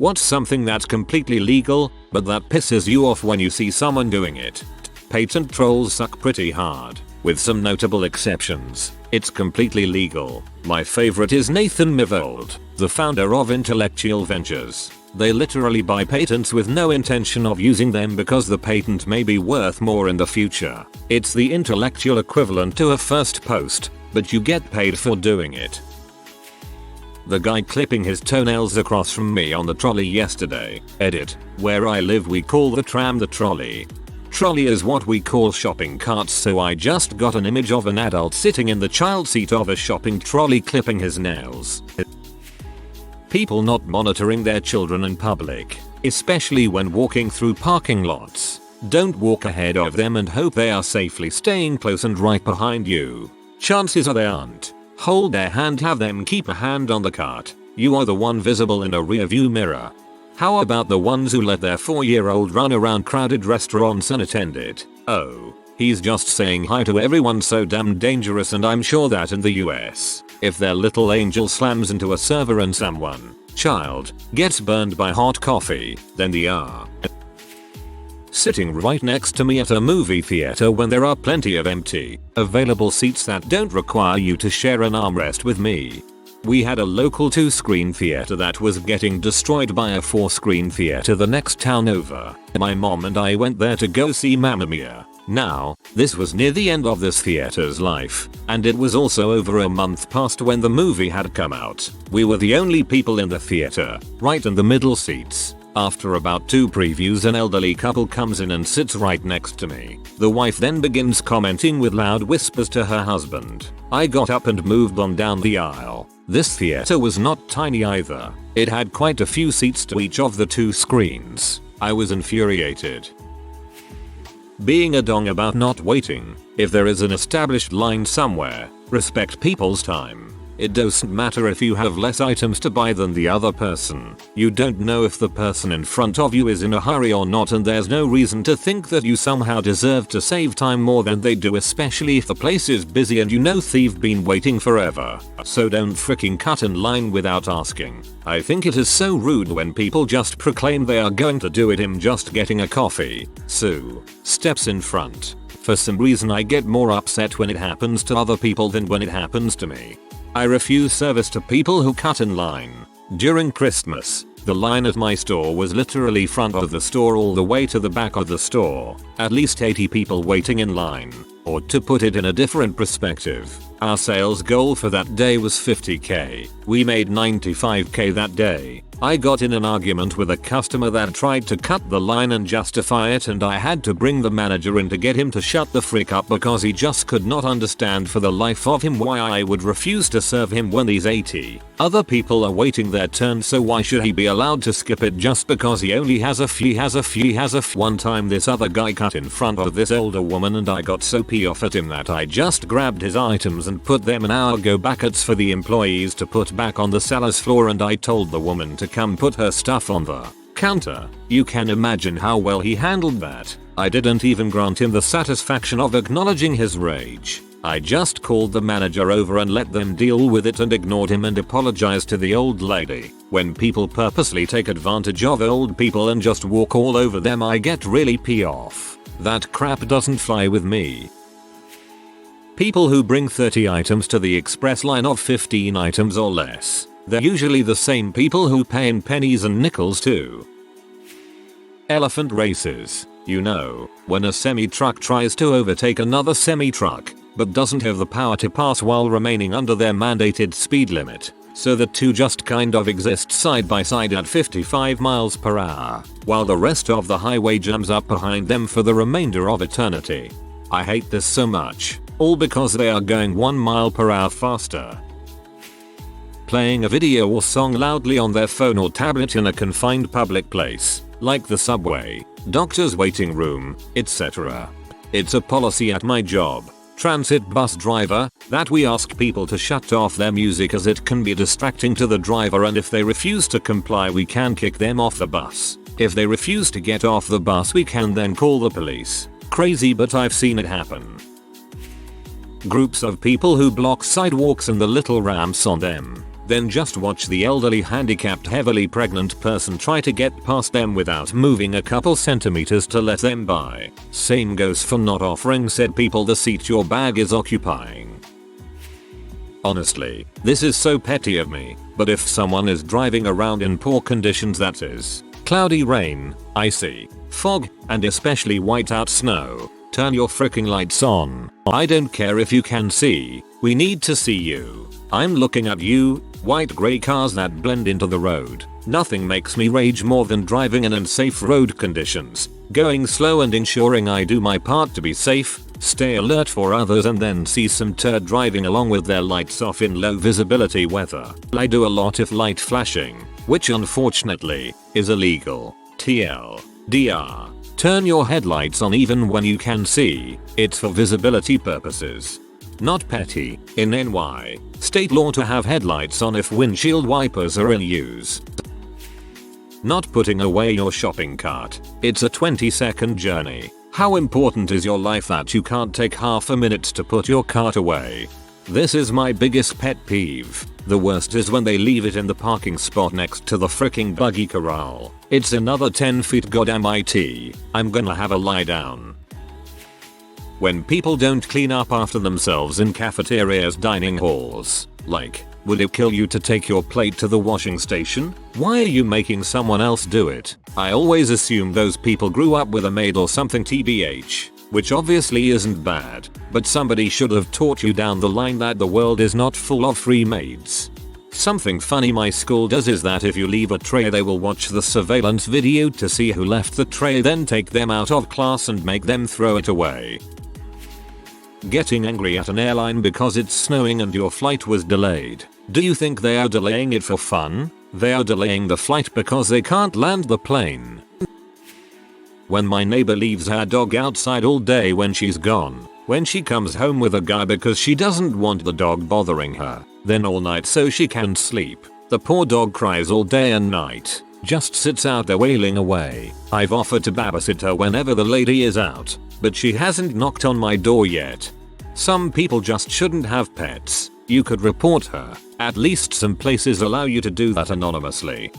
What's something that's completely legal, but that pisses you off when you see someone doing it? Patent trolls suck pretty hard, with some notable exceptions. It's completely legal. My favorite is Nathan Myhrvold, the founder of Intellectual Ventures. They literally buy patents with no intention of using them because the patent may be worth more in the future. It's the intellectual equivalent to a first post, but you get paid for doing it. The guy clipping his toenails across from me on the trolley yesterday. Edit. Where I live we call the tram the trolley. Trolley is what we call shopping carts, so I just got an image of an adult sitting in the child seat of a shopping trolley clipping his nails. People not monitoring their children in public, especially when walking through parking lots. Don't walk ahead of them and hope they are safely staying close and right behind you. Chances are they aren't. Hold their hand, have them keep a hand on the cart. You are the one visible in a rearview mirror. How about the ones who let their 4-year-old run around crowded restaurants unattended? Oh, he's just saying hi to everyone, so damn dangerous. And I'm sure that in the US, if their little angel slams into a server and someone, child, gets burned by hot coffee, then they are sitting right next to me at a movie theater when there are plenty of empty, available seats that don't require you to share an armrest with me. We had a local 2-screen theater that was getting destroyed by a 4-screen theater the next town over. My mom and I went there to go see Mamma Mia. Now, this was near the end of this theater's life, and it was also over a month past when the movie had come out. We were the only people in the theater, right in the middle seats. After about 2 previews, an elderly couple comes in and sits right next to me. The wife then begins commenting with loud whispers to her husband. I got up and moved on down the aisle. This theater was not tiny either. It had quite a few seats to each of the 2 screens. I was infuriated. Being a dong about not waiting. If there is an established line somewhere, respect people's time. It doesn't matter if you have less items to buy than the other person. You don't know if the person in front of you is in a hurry or not, and there's no reason to think that you somehow deserve to save time more than they do, especially if the place is busy and you know they've been waiting forever. So don't freaking cut in line without asking. I think it is so rude when people just proclaim they are going to do it. I'm just getting a coffee. Sue steps in front. For some reason I get more upset when it happens to other people than when it happens to me. I refuse service to people who cut in line. During Christmas, the line at my store was literally front of the store all the way to the back of the store. At least 80 people waiting in line. Or to put it in a different perspective, our sales goal for that day was 50k. We made 95k that day. I got in an argument with a customer that tried to cut the line and justify it, and I had to bring the manager in to get him to shut the frick up because he just could not understand for the life of him why I would refuse to serve him when these 80 other people are waiting their turn. So why should he be allowed to skip it just because he only has a few? One time this other guy cut in front of this older woman and I got so pissed off at him that I just grabbed his items and put them in our go buckets for the employees to put back on the seller's floor, and I told the woman to come put her stuff on the counter. You can imagine how well he handled that. I didn't even grant him the satisfaction of acknowledging his rage. I just called the manager over and let them deal with it and ignored him and apologized to the old lady. When people purposely take advantage of old people and just walk all over them, I get really pissed off. That crap doesn't fly with me. People who bring 30 items to the express line of 15 items or less. They're usually the same people who pay in pennies and nickels too. Elephant races. You know, when a semi-truck tries to overtake another semi-truck, but doesn't have the power to pass while remaining under their mandated speed limit. So the two just kind of exist side by side at 55 miles per hour, while the rest of the highway jams up behind them for the remainder of eternity. I hate this so much, all because they are going 1 mile per hour faster. Playing a video or song loudly on their phone or tablet in a confined public place, like the subway, doctor's waiting room, etc. It's a policy at my job, transit bus driver, that we ask people to shut off their music as it can be distracting to the driver, and if they refuse to comply we can kick them off the bus. If they refuse to get off the bus we can then call the police. Crazy, but I've seen it happen. Groups of people who block sidewalks and the little ramps on them. Then just watch the elderly, handicapped, heavily pregnant person try to get past them without moving a couple centimeters to let them by. Same goes for not offering said people the seat your bag is occupying. Honestly, this is so petty of me, but if someone is driving around in poor conditions, that is, cloudy, rain, icy, fog, and especially whiteout snow, turn your freaking lights on. I don't care if you can see, we need to see you. I'm looking at you. White grey cars that blend into the road. Nothing makes me rage more than driving in unsafe road conditions, going slow and ensuring I do my part to be safe, stay alert for others, and then see some turd driving along with their lights off in low visibility weather. I do a lot of light flashing, which unfortunately is illegal. TLDR. Turn your headlights on even when you can see, it's for visibility purposes. Not petty. In NY, state law to have headlights on if windshield wipers are in use. Not putting away your shopping cart. It's a 20-second journey. How important is your life that you can't take half a minute to put your cart away? This is my biggest pet peeve. The worst is when they leave it in the parking spot next to the freaking buggy corral. It's another 10 feet, goddamn it. I'm gonna have a lie down. When people don't clean up after themselves in cafeterias, dining halls. Like, would it kill you to take your plate to the washing station? Why are you making someone else do it? I always assume those people grew up with a maid or something, tbh. Which obviously isn't bad, but somebody should have taught you down the line that the world is not full of free maids. Something funny my school does is that if you leave a tray, they will watch the surveillance video to see who left the tray, then take them out of class and make them throw it away. Getting angry at an airline because it's snowing and your flight was delayed. Do you think they are delaying it for fun? They are delaying the flight because they can't land the plane. When my neighbor leaves her dog outside all day when she's gone. When she comes home with a guy because she doesn't want the dog bothering her. Then all night so she can sleep. The poor dog cries all day and night. Just sits out there wailing away. I've offered to babysit her whenever the lady is out, but she hasn't knocked on my door yet. Some people just shouldn't have pets. You could report her. At least some places allow you to do that anonymously.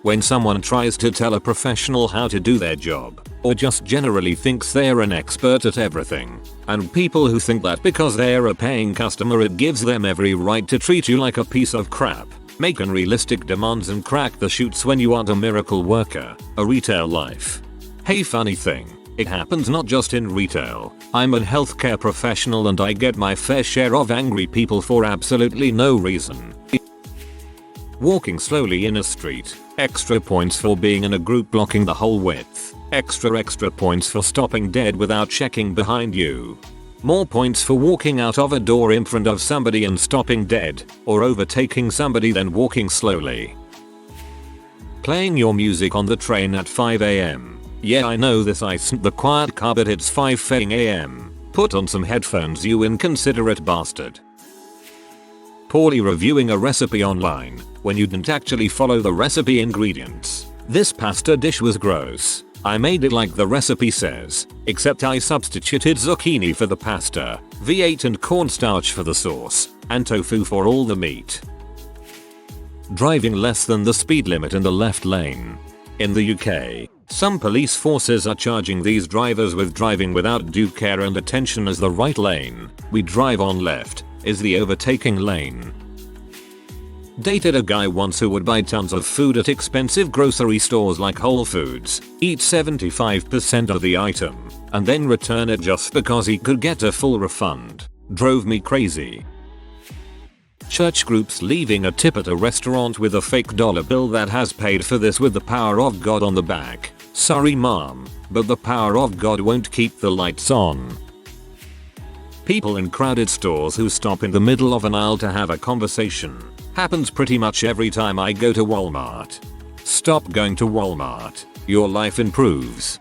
When someone tries to tell a professional how to do their job, or just generally thinks they're an expert at everything, and people who think that because they're a paying customer it gives them every right to treat you like a piece of crap, make unrealistic demands and crack the chutes when you aren't a miracle worker, a retail life. Hey, funny thing, it happens not just in retail. I'm a healthcare professional and I get my fair share of angry people for absolutely no reason. Walking slowly in a street. Extra points for being in a group blocking the whole width. Extra points for stopping dead without checking behind you. More points for walking out of a door in front of somebody and stopping dead, or overtaking somebody then walking slowly. Playing your music on the train at 5 AM. Yeah, I know this isn't the quiet car, but it's 5 AM. Put on some headphones, you inconsiderate bastard. Poorly reviewing a recipe online when you didn't actually follow the recipe ingredients. This pasta dish was gross. I made it like the recipe says, except I substituted zucchini for the pasta, V8 and cornstarch for the sauce, and tofu for all the meat. Driving less than the speed limit in the left lane. In the UK, some police forces are charging these drivers with driving without due care and attention, as the right lane, we drive on left, is the overtaking lane. Dated a guy once who would buy tons of food at expensive grocery stores like Whole Foods, eat 75% of the item, and then return it just because he could get a full refund. Drove me crazy. Church groups leaving a tip at a restaurant with a fake dollar bill that has paid for this with the power of God on the back. Sorry mom, but the power of God won't keep the lights on. People in crowded stores who stop in the middle of an aisle to have a conversation. Happens pretty much every time I go to Walmart. Stop going to Walmart. Your life improves.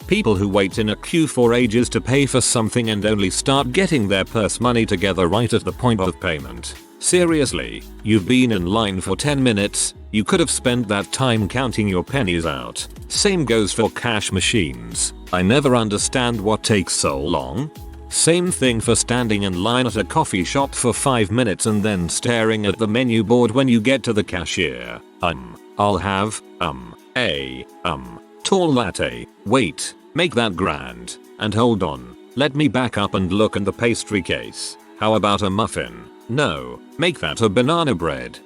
People who wait in a queue for ages to pay for something and only start getting their purse money together right at the point of payment. Seriously, you've been in line for 10 minutes, you could have spent that time counting your pennies out. Same goes for cash machines. I never understand what takes so long. Same thing for standing in line at a coffee shop for 5 minutes and then staring at the menu board when you get to the cashier. I'll have, a, tall latte. Wait, make that grand. And hold on, let me back up and look in the pastry case. How about a muffin? No, make that a banana bread.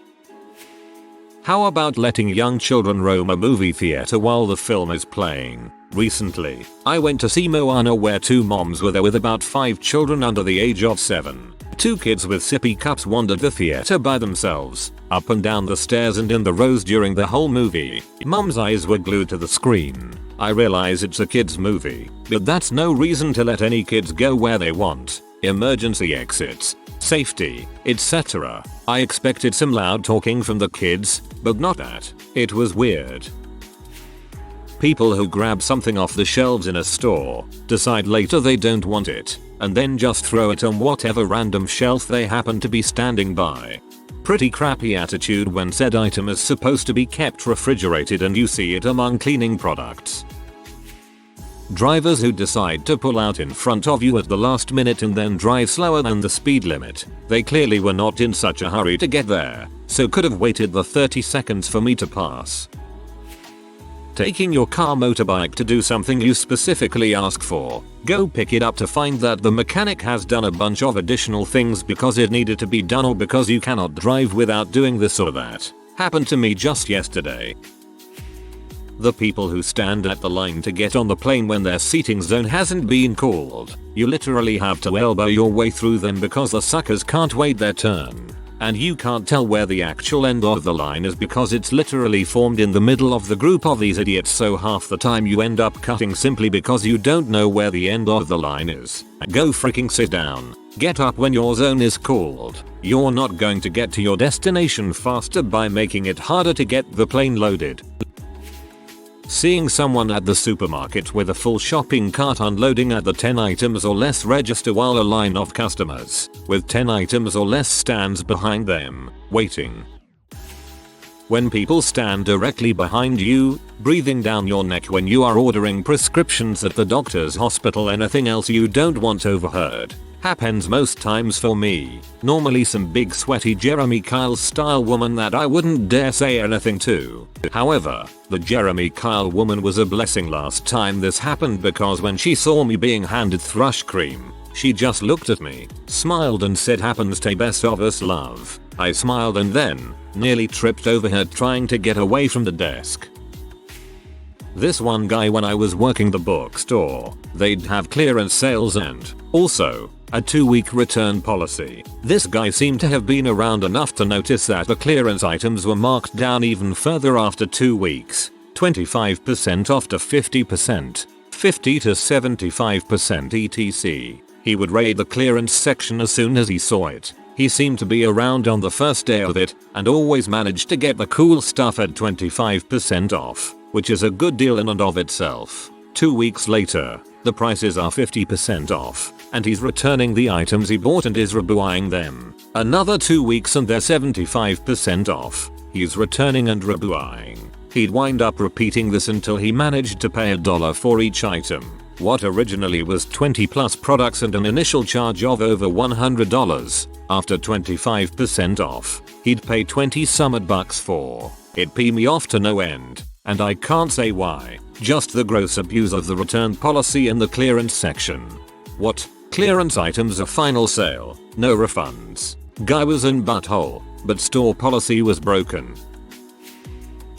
How about letting young children roam a movie theater while the film is playing? Recently, I went to see Moana where 2 moms were there with about 5 children under the age of 7. 2 kids with sippy cups wandered the theater by themselves, up and down the stairs and in the rows during the whole movie. Mom's eyes were glued to the screen. I realize it's a kids movie, but that's no reason to let any kids go where they want. Emergency exits, safety, etc. I expected some loud talking from the kids, but not that. It was weird. People who grab something off the shelves in a store, decide later they don't want it, and then just throw it on whatever random shelf they happen to be standing by. Pretty crappy attitude when said item is supposed to be kept refrigerated and you see it among cleaning products. Drivers who decide to pull out in front of you at the last minute and then drive slower than the speed limit. They clearly were not in such a hurry to get there, so could have waited the 30 seconds for me to pass. Taking your car motorbike to do something you specifically ask for. Go pick it up to find that the mechanic has done a bunch of additional things because it needed to be done or because you cannot drive without doing this or that. Happened to me just yesterday. The people who stand at the line to get on the plane when their seating zone hasn't been called. You literally have to elbow your way through them because the suckers can't wait their turn. And you can't tell where the actual end of the line is because it's literally formed in the middle of the group of these idiots, so half the time you end up cutting simply because you don't know where the end of the line is. Go freaking sit down. Get up when your zone is called. You're not going to get to your destination faster by making it harder to get the plane loaded. Seeing someone at the supermarket with a full shopping cart unloading at the 10 items or less register while a line of customers with 10 items or less stands behind them, waiting. When people stand directly behind you, breathing down your neck when you are ordering prescriptions at the doctor's hospital, anything else you don't want overheard. Happens most times for me. Normally some big sweaty Jeremy Kyle style woman that I wouldn't dare say anything to. However, the Jeremy Kyle woman was a blessing last time this happened because when she saw me being handed thrush cream, she just looked at me, smiled and said happens to best of us love. I smiled and then nearly tripped over her trying to get away from the desk. This one guy when I was working the bookstore, they'd have clearance sales and also a 2-week return policy. This guy seemed to have been around enough to notice that the clearance items were marked down even further after 2 weeks. 25% off to 50%, 50 to 75% etc. He would raid the clearance section as soon as he saw it. He seemed to be around on the first day of it and always managed to get the cool stuff at 25% off, which is a good deal in and of itself. 2 weeks later, the prices are 50% off, and he's returning the items he bought and is rebuying them. Another 2 weeks and they're 75% off. He's returning and rebuying. He'd wind up repeating this until he managed to pay $1 for each item. What originally was 20 plus products and an initial charge of over $100, after 25% off, he'd pay 20 some odd bucks for. It pee me off to no end, and I can't say why. Just the gross abuse of the return policy in the clearance section. What? Clearance items are final sale, no refunds. Guy was in butthole, but store policy was broken.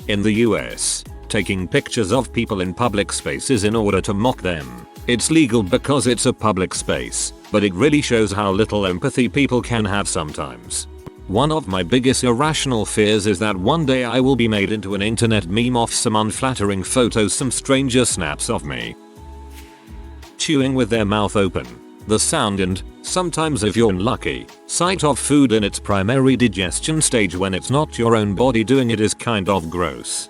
In the US, taking pictures of people in public spaces in order to mock them. It's legal because it's a public space, but it really shows how little empathy people can have sometimes. One of my biggest irrational fears is that one day I will be made into an internet meme off some unflattering photos some stranger snaps of me chewing with their mouth open. The sound and, sometimes if you're unlucky, sight of food in its primary digestion stage when it's not your own body doing it is kind of gross.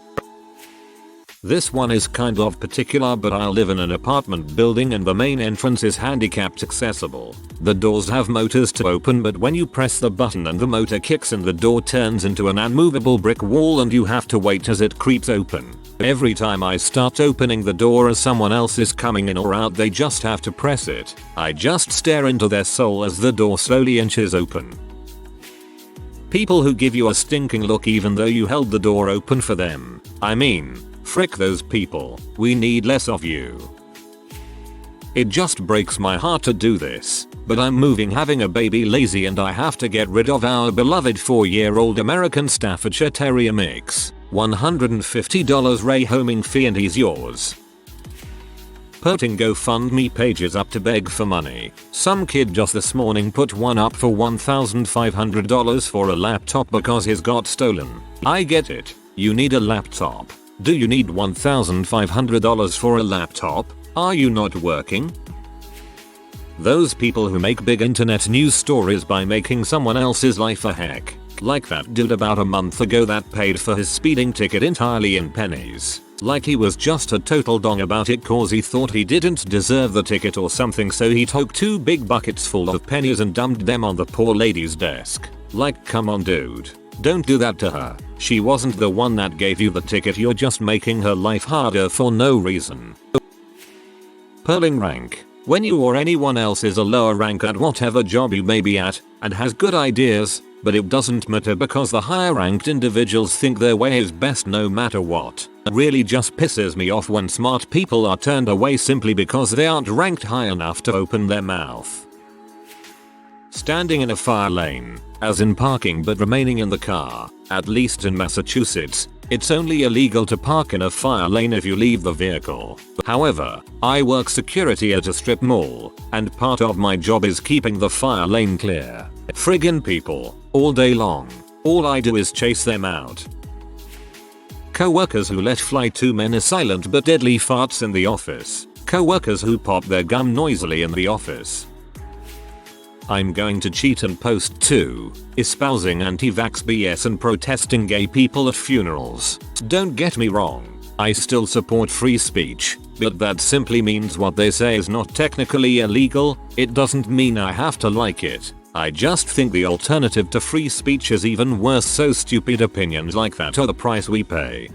This one is kind of particular, but I live in an apartment building and the main entrance is handicapped accessible. The doors have motors to open, but when you press the button and the motor kicks in, the door turns into an unmovable brick wall and you have to wait as it creeps open. Every time I start opening the door as someone else is coming in or out, they just have to press it. I just stare into their soul as the door slowly inches open. People who give you a stinking look even though you held the door open for them. I mean, frick those people. We need less of you. It just breaks my heart to do this, but I'm moving, having a baby, lazy, and I have to get rid of our beloved 4-year-old American Staffordshire Terrier mix. $150 rehoming fee and he's yours. Putting GoFundMe pages up to beg for money. Some kid just this morning put one up for $1,500 for a laptop because his got stolen. I get it. You need a laptop. Do you need $1,500 for a laptop? Are you not working? Those people who make big internet news stories by making someone else's life a heck. Like that dude about a month ago that paid for his speeding ticket entirely in pennies. Like he was just a total dong about it cause he thought he didn't deserve the ticket or something, so he took 2 big buckets full of pennies and dumped them on the poor lady's desk. Like, come on dude. Don't do that to her. She wasn't the one that gave you the ticket, you're just making her life harder for no reason. Pulling rank. When you or anyone else is a lower rank at whatever job you may be at and has good ideas, but it doesn't matter because the higher ranked individuals think their way is best no matter what. It really just pisses me off when smart people are turned away simply because they aren't ranked high enough to open their mouth. Standing in a fire lane, as in parking but remaining in the car. At least in Massachusetts, it's only illegal to park in a fire lane if you leave the vehicle. However, I work security at a strip mall, and part of my job is keeping the fire lane clear. Friggin' people, all day long. All I do is chase them out. Co-workers who let fly 2 men silent but deadly farts in the office. Co-workers who pop their gum noisily in the office. I'm going to cheat and post too, espousing anti-vax BS and protesting gay people at funerals. Don't get me wrong, I still support free speech, but that simply means what they say is not technically illegal. It doesn't mean I have to like it. I just think the alternative to free speech is even worse, so stupid opinions like that are the price we pay.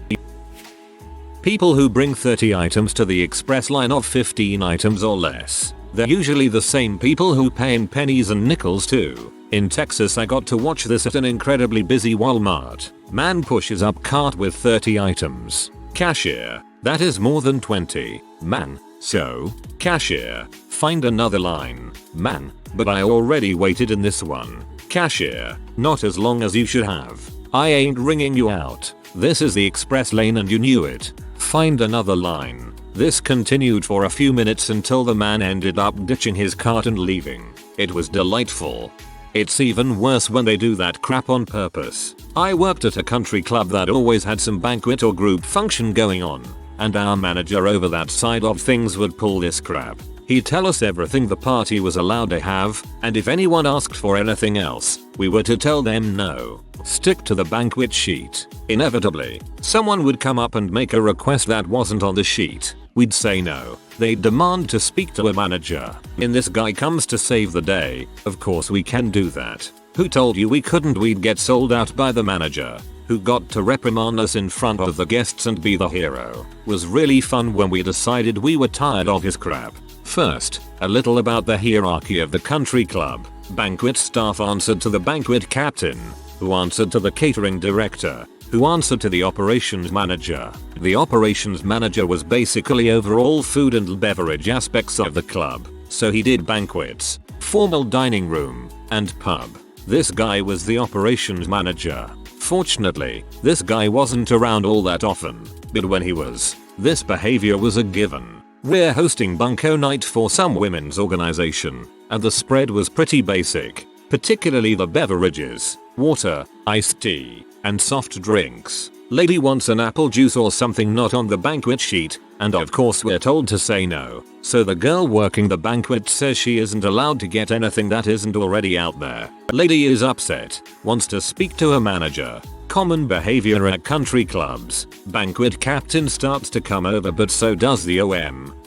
People who bring 30 items to the express line of 15 items or less. They're usually the same people who pay in pennies and nickels too. In Texas I got to watch this at an incredibly busy Walmart. Man pushes up cart with 30 items. Cashier, that is more than 20. Man, so, cashier, find another line. Man, but I already waited in this one. Cashier, not as long as you should have. I ain't ringing you out. This is the express lane and you knew it. Find another line. This continued for a few minutes until the man ended up ditching his cart and leaving. It was delightful. It's even worse when they do that crap on purpose. I worked at a country club that always had some banquet or group function going on, and our manager over that side of things would pull this crap. He'd tell us everything the party was allowed to have, and if anyone asked for anything else, we were to tell them no. Stick to the banquet sheet. Inevitably, someone would come up and make a request that wasn't on the sheet. We'd say no. They'd demand to speak to a manager. And this guy comes to save the day. Of course we can do that. Who told you we couldn't? We'd get sold out by the manager, who got to reprimand us in front of the guests and be the hero. Was really fun when we decided we were tired of his crap. First, a little about the hierarchy of the country club. Banquet staff answered to the banquet captain, who answered to the catering director, who answered to the operations manager. The operations manager was basically over all food and beverage aspects of the club, so he did banquets, formal dining room, and pub. This guy was the operations manager. Fortunately, this guy wasn't around all that often, but when he was, this behavior was a given. We're hosting bunko night for some women's organization, and the spread was pretty basic, particularly the beverages, water, iced tea, and soft drinks. Lady wants an apple juice or something not on the banquet sheet, and of course we're told to say no. So the girl working the banquet says she isn't allowed to get anything that isn't already out there. Lady is upset, wants to speak to her manager. Common behavior at country clubs. Banquet captain starts to come over, but so does the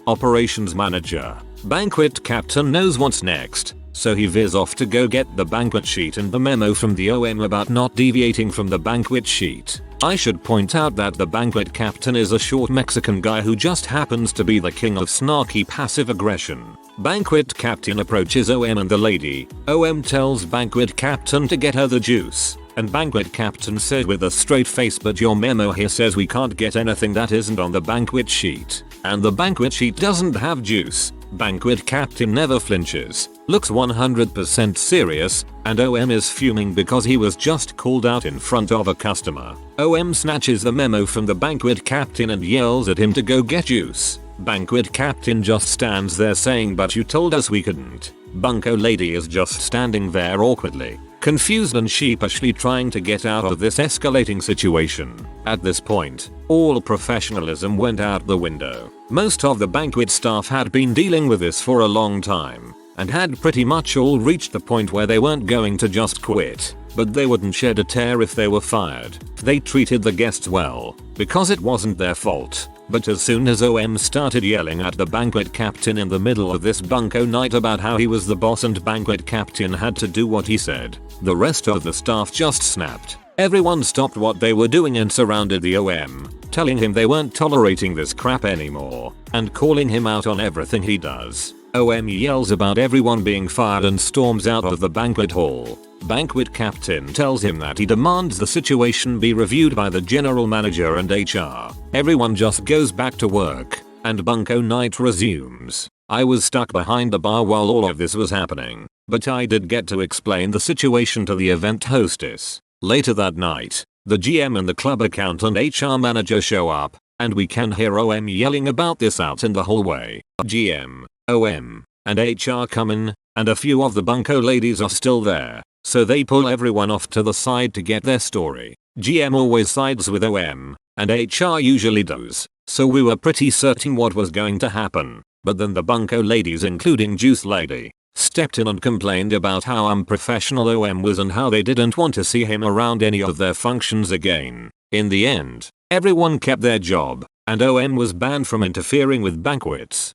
operations manager. Banquet captain knows what's next, so he veers off to go get the banquet sheet and the memo from the about not deviating from the banquet sheet. I should point out that the banquet captain is a short Mexican guy who just happens to be the king of snarky passive aggression. Banquet captain approaches OM and the lady. OM tells banquet captain to get her the juice. And banquet captain said with a straight face, but your memo here says we can't get anything that isn't on the banquet sheet. And the banquet sheet doesn't have juice. Banquet captain never flinches, looks 100% serious, and OM is fuming because he was just called out in front of a customer. OM snatches the memo from the banquet captain and yells at him to go get juice. Banquet captain just stands there saying, but you told us we couldn't. Bunko lady is just standing there awkwardly, confused and sheepishly trying to get out of this escalating situation. At this point, all professionalism went out the window. Most of the banquet staff had been dealing with this for a long time, and had pretty much all reached the point where they weren't going to just quit, but they wouldn't shed a tear if they were fired. They treated the guests well, because it wasn't their fault. But as soon as OM started yelling at the banquet captain in the middle of this bunko night about how he was the boss and banquet captain had to do what he said, the rest of the staff just snapped. Everyone stopped what they were doing and surrounded the OM, telling him they weren't tolerating this crap anymore, and calling him out on everything he does. OM yells about everyone being fired and storms out of the banquet hall. Banquet captain tells him that he demands the situation be reviewed by the general manager and HR. Everyone just goes back to work, and bunko night resumes. I was stuck behind the bar while all of this was happening, but I did get to explain the situation to the event hostess. Later that night, the GM and the club account and HR manager show up, and we can hear OM yelling about this out in the hallway. GM, OM, and HR come in, and a few of the bunko ladies are still there, so they pull everyone off to the side to get their story. GM always sides with OM, and HR usually does, so we were pretty certain what was going to happen. But then the bunko ladies, including Juice Lady, stepped in and complained about how unprofessional OM was and how they didn't want to see him around any of their functions again. In the end, everyone kept their job, and OM was banned from interfering with banquets.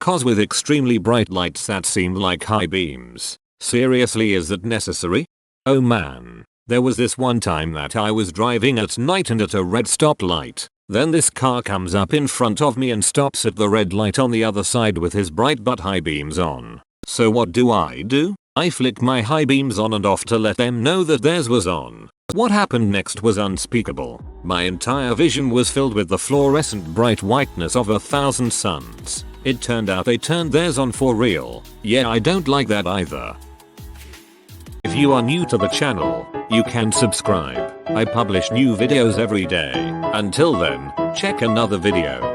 Cause with extremely bright lights that seemed like high beams. Seriously, is that necessary? Oh man. There was this one time that I was driving at night and at a red stoplight. Then this car comes up in front of me and stops at the red light on the other side with his bright but high beams on. So what do? I flick my high beams on and off to let them know that theirs was on. What happened next was unspeakable. My entire vision was filled with the fluorescent bright whiteness of 1,000 suns. It turned out they turned theirs on for real. Yeah, I don't like that either. If you are new to the channel, you can subscribe. I publish new videos every day. Until then, check another video.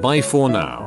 Bye for now.